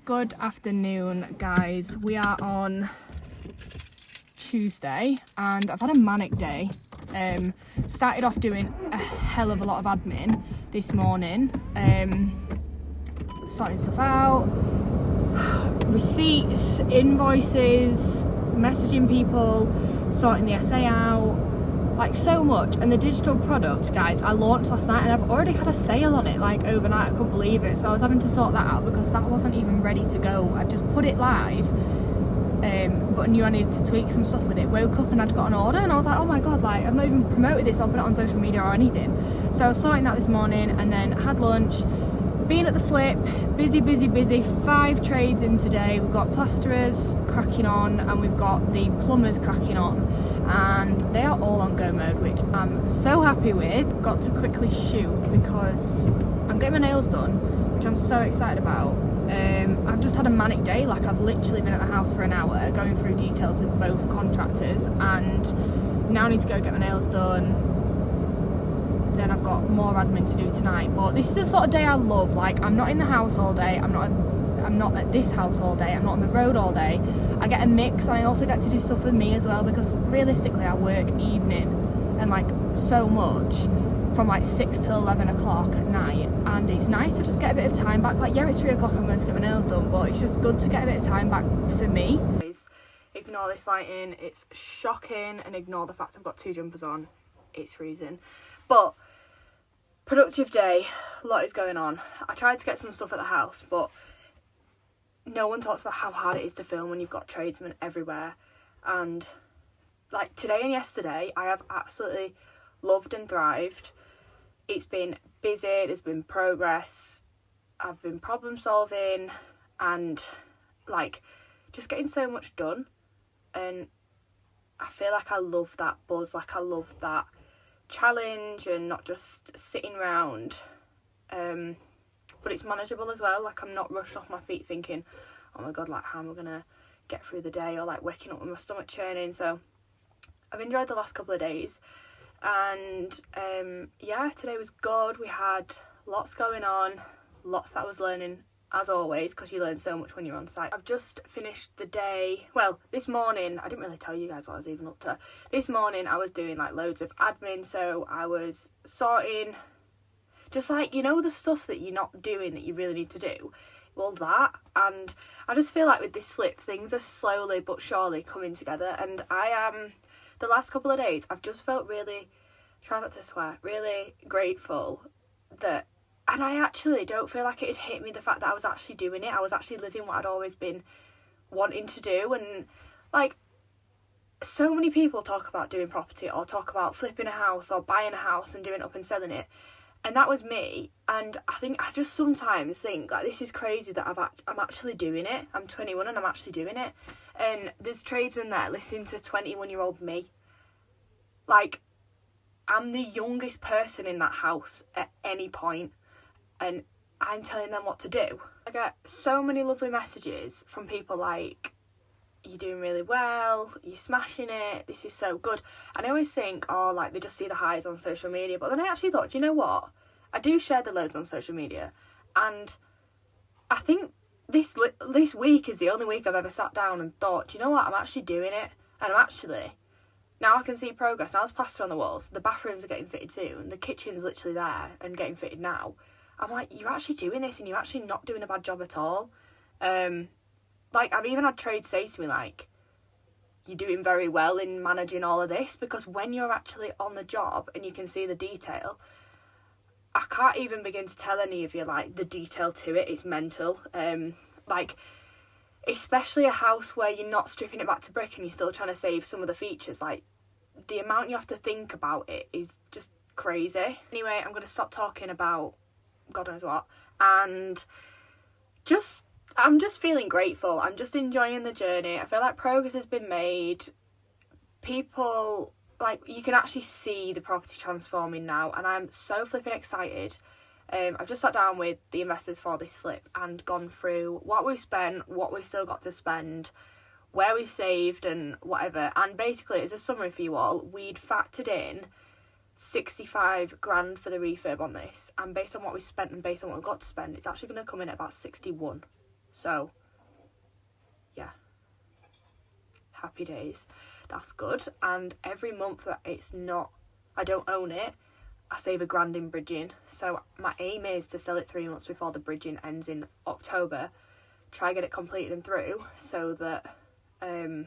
Good afternoon, guys. We are on Tuesday and I've had a manic day. Started off doing a hell of a lot of admin this morning, sorting stuff out, receipts, invoices, messaging people, sorting the essay out, like so much. And the digital product, guys, I launched last night and I've already had a sale on it like overnight. I couldn't believe it. So I was having to sort that out because that wasn't even ready to go. I just put it live, but I knew I needed to tweak some stuff with it. Woke up and I'd got an order and I was like, oh my god, like I've not even promoted this or put it on social media or anything. So I was sorting that this morning and then had lunch, being at the flip, busy. 5 trades in today. We've got plasterers cracking on and we've got the plumbers cracking on, and they are all on go mode, which I'm so happy with. Got to quickly shoot because I'm getting my nails done, which I'm so excited about. I've just had a manic day. Like, I've literally been at the house for an hour going through details with both contractors, and now I need to go get my nails done. Then I've got more admin to do tonight. But this is the sort of day I love. Like, I'm not in the house all day, I'm not at this house all day, I'm not on the road all day. I get a mix, and I also get to do stuff with me as well, because realistically I work evening and like so much from like 6 till 11 o'clock at night, and it's nice to just get a bit of time back. Like, yeah, it's 3 o'clock, I'm going to get my nails done, but it's just good to get a bit of time back for me. Ignore this lighting, it's shocking, and ignore the fact I've got 2 jumpers on. It's freezing. But productive day, a lot is going on. I tried to get some stuff at the house, but no one talks about how hard it is to film when you've got tradesmen everywhere. And like today and yesterday, I have absolutely loved and thrived. It's been busy, there's been progress, I've been problem solving and like just getting so much done. And I feel like I love that buzz, like I love that challenge and not just sitting around. But it's manageable as well. Like, I'm not rushed off my feet thinking, oh my god, like how am I gonna get through the day, or like waking up with my stomach churning. So I've enjoyed the last couple of days, and yeah, today was good. We had lots going on, lots that I was learning, as always, because you learn so much when you're on site. I've just finished the day. Well, this morning, I didn't really tell you guys what I was even up to. This morning I was doing like loads of admin, so I was sorting, just like, you know, the stuff that you're not doing that you really need to do. Well, that, and I just feel like with this flip, things are slowly but surely coming together, and I am, the last couple of days, I've just felt really, try not to swear, really grateful that, and I actually don't feel like it had hit me, the fact that I was actually doing it. I was actually living what I'd always been wanting to do. And like, so many people talk about doing property or talk about flipping a house or buying a house and doing it up and selling it. And that was me. And I think I just sometimes think like, this is crazy that I'm actually doing it. I'm 21 and I'm actually doing it. And there's tradesmen there listening to 21-year-old me. Like, I'm the youngest person in that house at any point, and I'm telling them what to do. I get so many lovely messages from people like, you're doing really well, you're smashing it, this is so good. And I always think, oh, like they just see the highs on social media. But then I actually thought, do you know what? I do share the loads on social media. And I think this week is the only week I've ever sat down and thought, do you know what? I'm actually doing it. And I'm actually, now I can see progress. Now there's plaster on the walls, the bathrooms are getting fitted soon, the kitchen's literally there and getting fitted now. I'm like, you're actually doing this and you're actually not doing a bad job at all. Like, I've even had trades say to me, like, you're doing very well in managing all of this, because when you're actually on the job and you can see the detail, I can't even begin to tell any of you, like, the detail to it. It's mental. Like, especially a house where you're not stripping it back to brick and you're still trying to save some of the features. Like, the amount you have to think about it is just crazy. Anyway, I'm going to stop talking about God knows what, and I'm just feeling grateful. I'm just enjoying the journey. I feel like progress has been made. People, like, you can actually see the property transforming now, and I'm so flipping excited. I've just sat down with the investors for this flip and gone through what we've spent, what we've still got to spend, where we've saved and whatever. And basically, as a summary for you all, we'd factored in 65 grand for the refurb on this, and based on what we spent and based on what we've got to spend, it's actually going to come in at about 61. So yeah, happy days. That's good. And every month that I don't own it, I save £1,000 in bridging. So my aim is to sell it 3 months before the bridging ends in October. Try get it completed and through so that I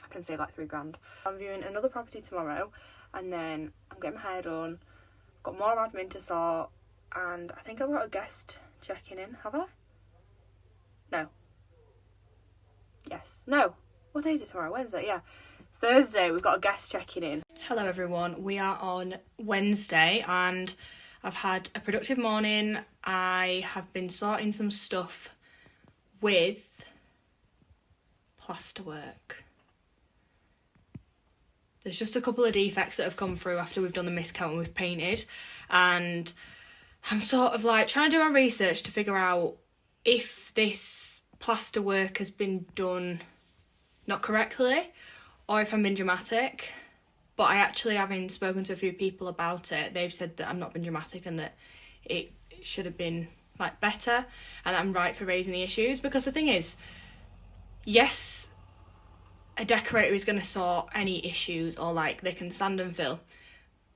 can save like £3,000. I'm viewing another property tomorrow, and then I'm getting my hair done. I've got more admin to sort, and I think I've got a guest checking in. Have I? No. Yes. No. What day is it tomorrow? Wednesday, yeah. Thursday, we've got a guest checking in. Hello everyone, we are on Wednesday and I've had a productive morning. I have been sorting some stuff with plasterwork. There's just a couple of defects that have come through after we've done the miscount and we've painted, and I'm sort of like trying to do my research to figure out if this plasterwork has been done not correctly or if I'm being dramatic. But I actually, having spoken to a few people about it, they've said that I'm not being dramatic and that it should have been like better, and I'm right for raising the issues. Because the thing is, yes, a decorator is going to sort any issues, or like they can sand and fill,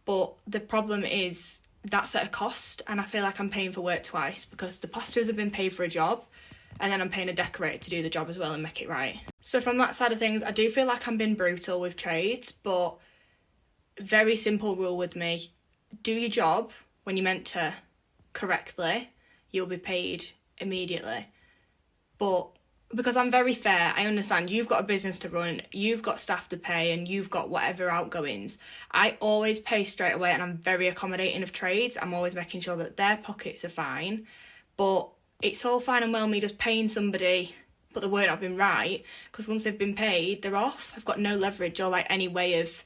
but the problem is that's at a cost, and I feel like I'm paying for work twice, because the plasterers have been paid for a job and then I'm paying a decorator to do the job as well and make it right. So from that side of things, I do feel like I'm being brutal with trades, but very simple rule with me: do your job when you're meant to correctly, you'll be paid immediately. But because I'm very fair, I understand you've got a business to run, you've got staff to pay, and you've got whatever outgoings. I always pay straight away, and I'm very accommodating of trades. I'm always making sure that their pockets are fine. But it's all fine and well me just paying somebody, but the work not been right, because once they've been paid, they're off. I've got no leverage or like any way of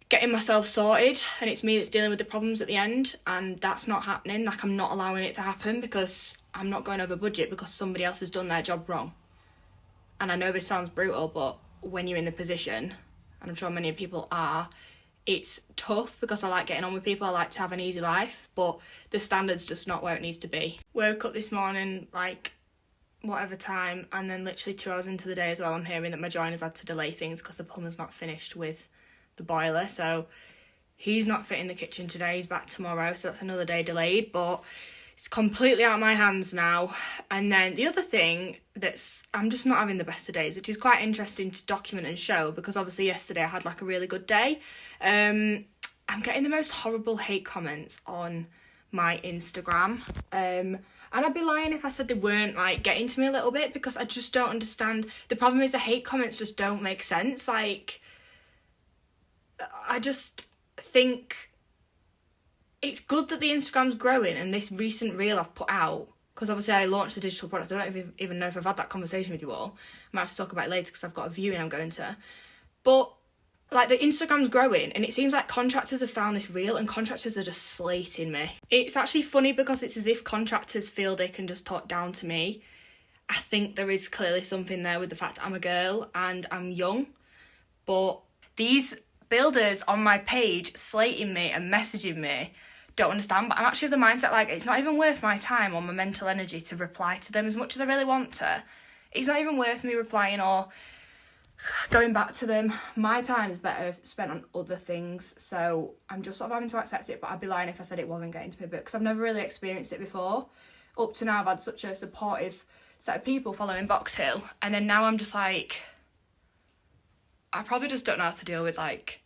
getting myself sorted, and it's me that's dealing with the problems at the end, and that's not happening. Like, I'm not allowing it to happen because I'm not going over budget because somebody else has done their job wrong. And I know this sounds brutal, but when you're in the position, and I'm sure many people are, it's tough because I like getting on with people, I like to have an easy life, but the standard's just not where it needs to be. Woke up this morning like whatever time, and then literally 2 hours into the day as well, I'm hearing that my joiner's had to delay things because the plumber's not finished with the boiler, so he's not fitting the kitchen today, he's back tomorrow, so that's another day delayed. But it's completely out of my hands now. And then the other thing I'm just not having the best of days, which is quite interesting to document and show, because obviously yesterday I had like a really good day. I'm getting the most horrible hate comments on my Instagram, and I'd be lying if I said they weren't like getting to me a little bit, because I just don't understand. The problem is the hate comments just don't make sense. Like, I just think it's good that the Instagram's growing, and this recent reel I've put out, because obviously I launched a digital product. I don't even know if I've had that conversation with you all. I might have to talk about it later because I've got a viewing I'm going to. But like, the Instagram's growing, and it seems like contractors have found this reel, and contractors are just slating me. It's actually funny because it's as if contractors feel they can just talk down to me. I think there is clearly something there with the fact I'm a girl and I'm young, but these builders on my page slating me and messaging me don't understand. But I'm actually of the mindset like, it's not even worth my time or my mental energy to reply to them as much as I really want to. It's not even worth me replying or going back to them. My time is better spent on other things, so I'm just sort of having to accept it. But I'd be lying if I said it wasn't getting to me, because I've never really experienced it before. Up to now I've had such a supportive set of people following Box Hill, and then now I'm just like, I probably just don't know how to deal with like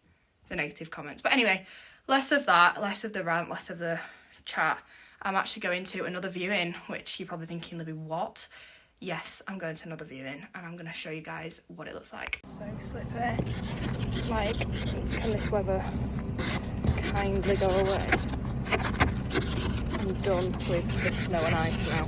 the negative comments. But anyway, less of that, less of the rant, less of the chat. I'm actually going to another viewing, which you're probably thinking, Libby, what? Yes, I'm going to another viewing, and I'm going to show you guys what it looks like. So slippery. Like, can this weather kindly go away? I'm done with the snow and ice now.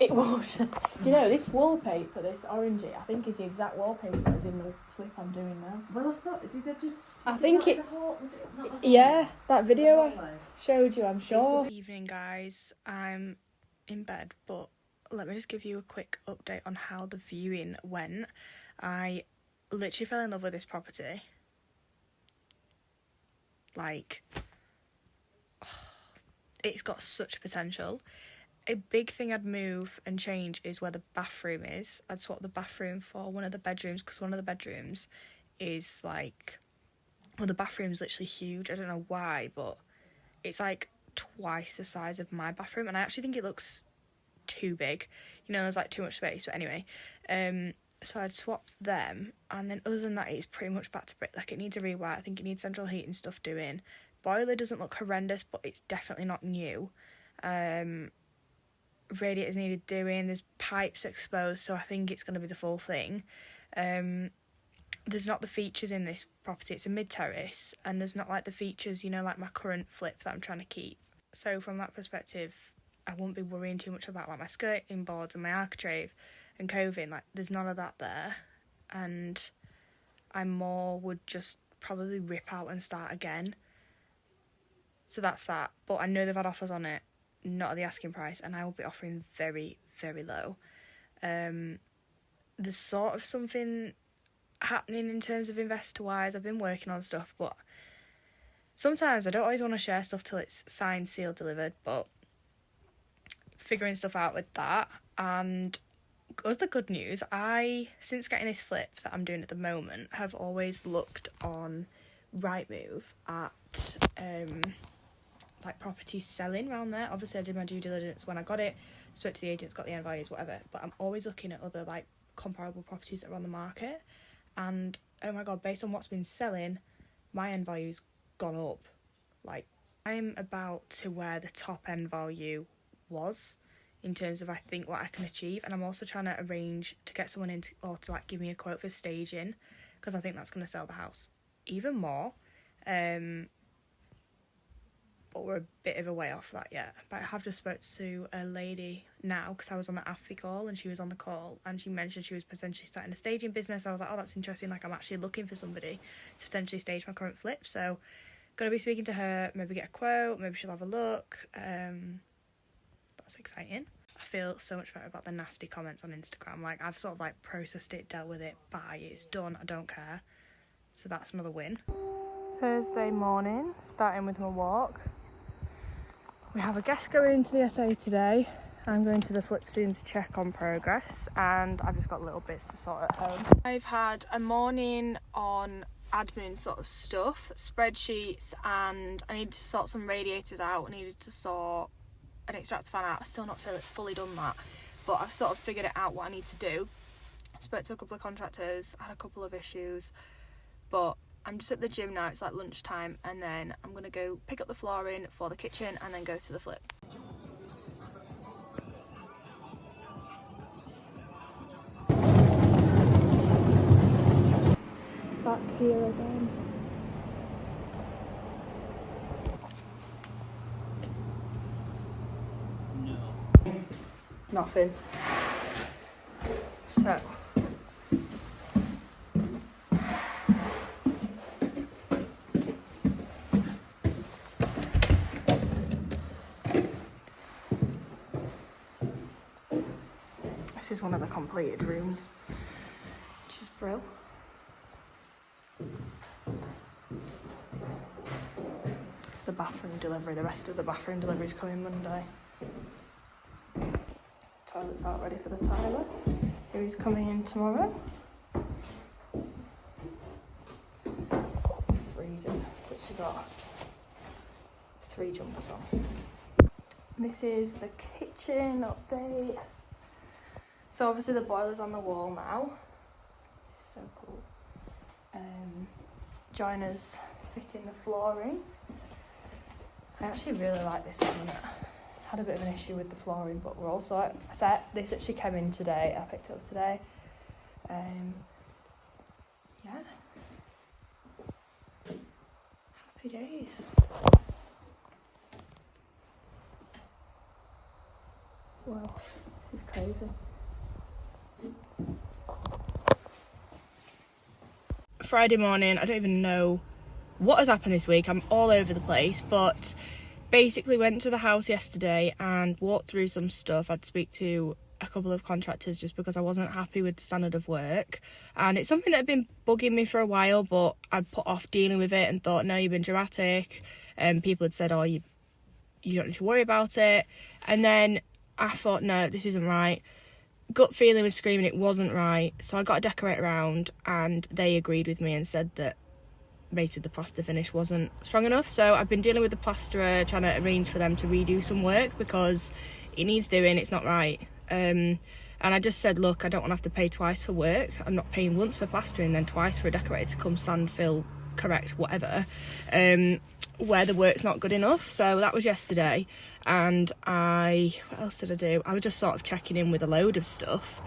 It would. Do you know, this wallpaper, this orangey, I think is the exact wallpaper that was in the flip I'm doing now. Well, I thought, did I just... I think it... Yeah, that video I showed you, I'm sure. Good evening, guys. I'm in bed, but let me just give you a quick update on how the viewing went. I literally fell in love with this property. Like, it's got such potential. a big thing I'd move and change is where the bathroom is. I'd swap the bathroom for one of the bedrooms, because one of the bedrooms is like, well, the bathroom's literally huge. I don't know why, but it's like twice the size of my bathroom, and I actually think it looks too big. You know, there's like too much space. But anyway, so I'd swap them, and then other than that, it's pretty much back to brick. Like, it needs a rewire. I think it needs central heating stuff doing. Boiler doesn't look horrendous, but it's definitely not new. Radiators needed doing. There's pipes exposed, so I think it's going to be the full thing. There's not the features in this property. It's a mid-terrace, and there's not like the features, you know, like my current flip that I'm trying to keep. So from that perspective, I won't be worrying too much about like my skirting boards and my architrave and coving. Like, there's none of that there, and I more would just probably rip out and start again. So that's that. But I know they've had offers on it, not at the asking price, and I will be offering very, very low. There's sort of something happening in terms of investor-wise. I've been working on stuff, but sometimes I don't always want to share stuff till it's signed, sealed, delivered, but figuring stuff out with that. And other good news, since getting this flip that I'm doing at the moment, have always looked on Rightmove at like properties selling around there. Obviously I did my due diligence when I got it, spoke to the agents, got the end values, whatever, but I'm always looking at other like comparable properties that are on the market, and oh my god, based on what's been selling, my end value's gone up. Like, I'm about to where the top end value was in terms of I think what I can achieve, and I'm also trying to arrange to get someone in to like give me a quote for staging, because I think that's going to sell the house even more. But we're a bit of a way off that yet. But I have just spoke to a lady now, because I was on the AFBI call and she was on the call, and she mentioned she was potentially starting a staging business. I was like, oh, that's interesting. Like, I'm actually looking for somebody to potentially stage my current flip. So gonna be speaking to her, maybe get a quote, maybe she'll have a look. That's exciting. I feel so much better about the nasty comments on Instagram. Like, I've sort of like processed it, dealt with it, bye, it's done, I don't care. So that's another win. Thursday morning, starting with my walk. We have a guest going into the SA today. I'm going to the flip soon to check on progress, and I've just got little bits to sort at home. I've had a morning on admin sort of stuff, spreadsheets, and I needed to sort some radiators out. I needed to sort an extractor fan out. I've still not fully done that, but I've sort of figured it out what I need to do. Spoke to a couple of contractors, had a couple of issues, but I'm just at the gym now. It's like lunchtime, and then I'm going to go pick up the flooring for the kitchen and then go to the flip. Back here again. No. Nothing. So. This is one of the completed rooms, which is bro. It's the bathroom delivery. The rest of the bathroom delivery is coming Monday. Toilet's out ready for the tiler, who's coming in tomorrow. Freezing. Literally got 3 jumpers on. This is the kitchen update. So obviously the boiler's on the wall now. It's so cool. Joiners fitting the flooring. I actually really like this one. Had a bit of an issue with the flooring, but we're all set. This actually came in today. I picked it up today. Yeah. Happy days. Wow, this is crazy. Friday morning, I don't even know what has happened this week. I'm all over the place, but basically went to the house yesterday and walked through some stuff. I'd speak to a couple of contractors just because I wasn't happy with the standard of work, and it's something that had been bugging me for a while, but I'd put off dealing with it and thought, no, you've been dramatic, and people had said, oh, you don't need to worry about it. And then I thought, no, this isn't right. Gut feeling was screaming it wasn't right, so I got a decorator around and they agreed with me and said that basically the plaster finish wasn't strong enough. So I've been dealing with the plasterer, trying to arrange for them to redo some work because it needs doing, it's not right. And I just said, look, I don't want to have to pay twice for work. I'm not paying once for plastering, then twice for a decorator to come sand, fill, correct, whatever, where the work's not good enough. So that was yesterday, and what else did I do? I was just sort of checking in with a load of stuff,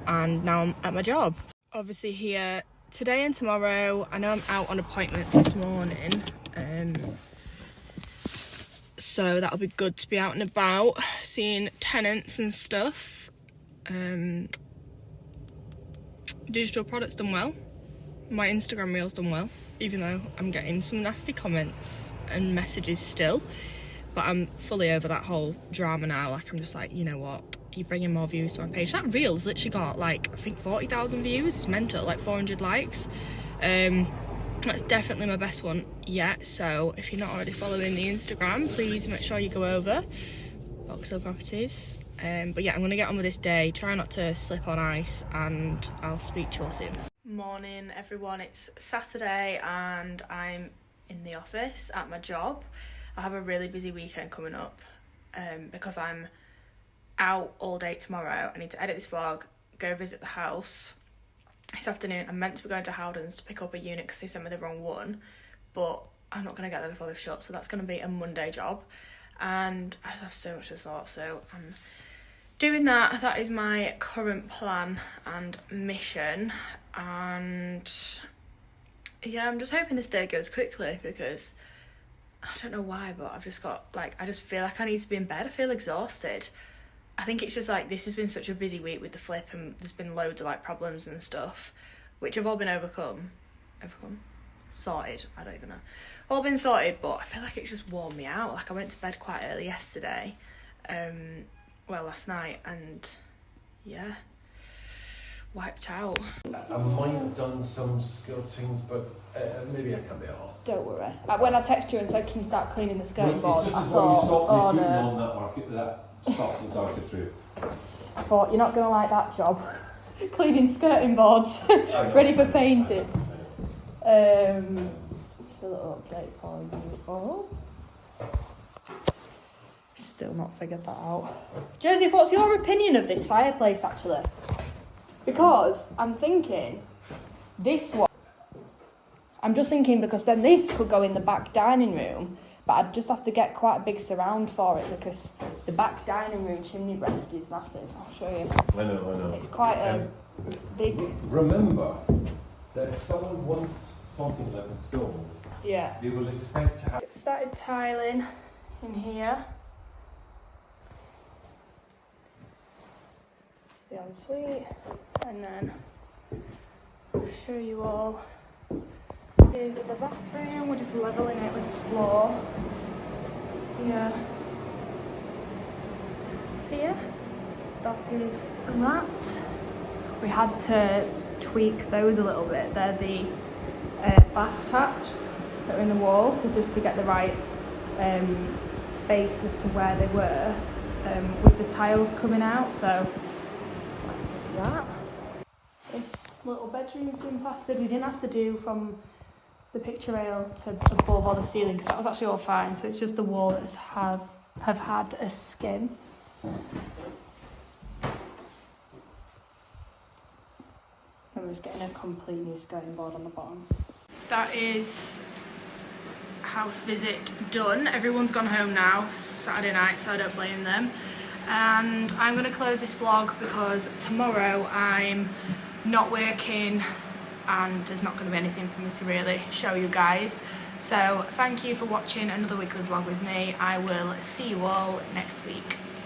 and now I'm at my job. Obviously here today and tomorrow. I know I'm out on appointments this morning, so that'll be good to be out and about, seeing tenants and stuff. Digital products done well. My Instagram reel's done well, even though I'm getting some nasty comments and messages still. But I'm fully over that whole drama now. Like, I'm just like, you know what? You're bringing more views to my page. That reel's literally got, like, I think 40,000 views. It's mental, like 400 likes. That's definitely my best one yet. So if you're not already following the Instagram, please make sure you go over. Vauxhall Properties. But yeah, I'm going to get on with this day. Try not to slip on ice, and I'll speak to you all soon. Morning everyone, it's Saturday and I'm in the office at my job. I have a really busy weekend coming up because I'm out all day tomorrow. I need to edit this vlog, go visit the house. This afternoon I'm meant to be going to Howden's to pick up a unit because they sent me the wrong one, but I'm not going to get there before they've shut, so that's going to be a Monday job, and I just have so much to sort, so I'm doing that. That is my current plan and mission, and yeah, I'm just hoping this day goes quickly because I don't know why, but I've just got, like, I just feel like I need to be in bed. I feel exhausted. I think it's just like, this has been such a busy week with the flip, and there's been loads of like problems and stuff which have all been sorted, I don't even know, all been sorted, but I feel like it's just worn me out. Like, I went to bed quite early yesterday, last night, and yeah, wiped out. I might have done some skirtings, but maybe I can't be asked. Don't worry. When I texted you and said, can you start cleaning the skirting board, I You thought, stopped oh me putting no. on that stuff that's architrave. I thought, you're not going to like that job. Cleaning skirting boards, ready for painting. Just a little update for you all. Still not figured that out. Joseph, what's your opinion of this fireplace actually? Because I'm thinking this one. I'm just thinking because then this could go in the back dining room, but I'd just have to get quite a big surround for it because the back dining room chimney breast is massive. I'll show you. I know. It's quite a big. Remember that if someone wants something like installed, Yeah. they will expect to have. Started tiling in here. It's the ensuite, and then I'll show you all. Here's the bathroom. We're just leveling it with the floor. Yeah. So yeah, that is that. We had to tweak those a little bit. They're the bath taps that are in the wall, so just to get the right space as to where they were with the tiles coming out. So that's that. This little bedroom's been plastered. We didn't have to do from the picture rail to above or the ceiling because that was actually all fine. So it's just the wall that have had a skim. I'm just getting a complete new skirting board on the bottom. That is house visit done. Everyone's gone home now, Saturday night, so I don't blame them. And I'm going to close this vlog because tomorrow I'm not working and there's not going to be anything for me to really show you guys. So thank you for watching another weekly vlog with me. I will see you all next week.